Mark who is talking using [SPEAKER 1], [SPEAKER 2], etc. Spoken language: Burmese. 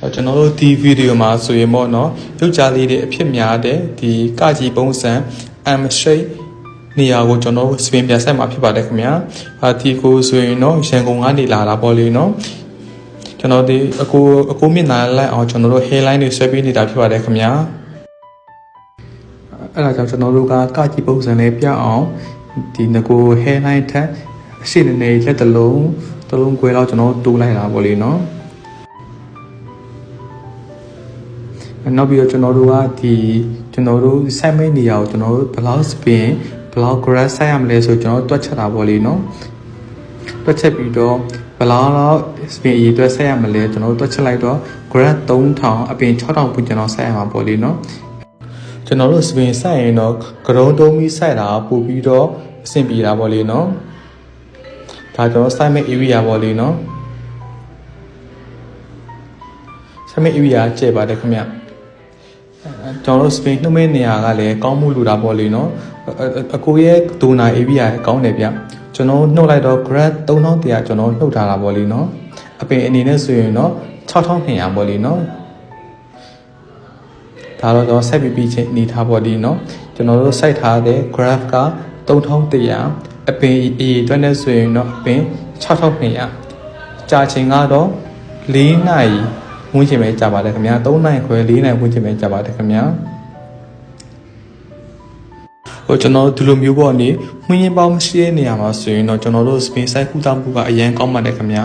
[SPEAKER 1] ကျွန်တော်တို့ဒီဗီဒီယိုမှာဆိုရင်ပေါ့နော်ရုပ်ကြားလေးတွေအဖြစ်များတဲ့ဒီကကြီးပုံစံ M shape နေရာကိုကျွန်တော်စပင်ပြန်ဆက်မှာဖြစ်ပါတယ်ခင်ဗျာဒီကိုဆိုရင်တော့ရန်ကုန်ကနေလာတာပေါ့လေနော်ကျွန်တော်ဒီအကိုမျက်နှာလိုက်အောင်ကျွန်တော်တို့ hair line တွေဆွဲပေးနေတာဖြစ်ပါတယ်ခင်ဗျာအဲ့ဒါကြောင့်ကျွန်တော်တို့ကကြီးပုံစံလေးပြအောင်ဒီငကို hair line ထက်အရှိနေလက်တစ်လုံးခွဲလောက်ကျွန်တော်တိုးလိုက်တာပေါ့လေနော်နောက်ပြီးတော့ကျွန်တော်တို့ကကျွန်တော်တို့ site မိတ်နေရာကိုကျွန်တော်တို့ဘယ်လောက် spin ဘယ်လောက် grass ဆက်ရမလဲဆိုကျွန်တော်တို့တွက်ချက်တာပေါ့လေနော်တွက်ချက်ပြီးတော့ဘယ်လောက် spin အရေးတွက်ဆက်ရမလဲကျွန်တော်တို့တွက်ချက်လိုက်တော့ grass 3000အပြင်6000ပုံကျွန်တော်ဆက်ရမှာပေါ့လေနော်ကျွန်တော်တို့ spin ဆက်ရင်တော့ ground တုံးပြီးဆက်တာပို့ပြီးတော့အဆင်ပြေတာပေါ့လေနော်ဒါကျွန်တော် site မိတ် area ပေါ့လေနော် site မိတ် area ကျဲပါတယ်ခင်ဗျကျွန်တော်တို့ spin နှုတ်မဲ့နေရာကလည်းကောင်းမှုလူတာပေါ့လေနော်အကိုရဲ့ဒိုနာ area ကောင်းတယ်ဗျကျွန်တော်နှုတ်လိုက်တော့ grad 3100ကျွန်တော်နှုတ်ထားတာပေါ့လေနော်အပင်အနေနဲ့ဆိုရင်တော့6200ပေါ့လေနော်ဒါတော့ကျွန်တော်ဆက်ပြီးချင်းနေထားပေါ့လေနော်ကျွန်တော်တို့ site ထားတဲ့ graph က3100အပင် A အတွက်နဲ့ဆိုရင်တော့အပင်6200ကြာချိန်ကတော့4နာရီဝန်းကျင်ပဲကြာပါတယ်ခင်ဗျာ3နိုင်ခွဲ4နိုင်ဝန်းကျင်ပဲကြာပါတယ်ခင်ဗျာကျွန်တော်ဒီလိုမျိုးပေါ့နေမှင်းရင်ပေါင်းမရှိတဲ့နေရာမှာဆိုရင်တော့ကျွန်တော်တို့ space site ကုသမှုကအရန်ကောင်းပါတယ်ခင်ဗျာ